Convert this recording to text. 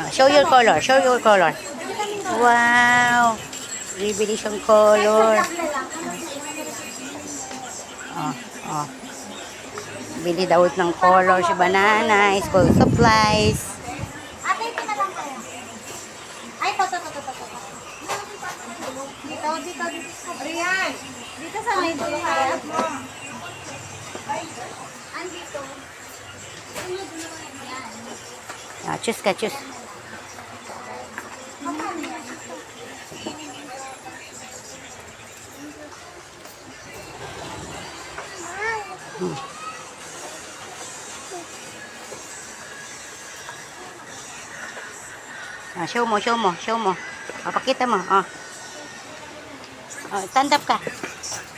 Show your color. Show your color. Wow. Bibili siyang color. Oh, oh. Bili daw ng color si Banana. School supplies. Ate, ito na lang kayo. Ay, to. Dito. Rian, dito sa may dulo kaya. Andito. Choose ka, choose. Show mo. Pakita mo. Stand up ka.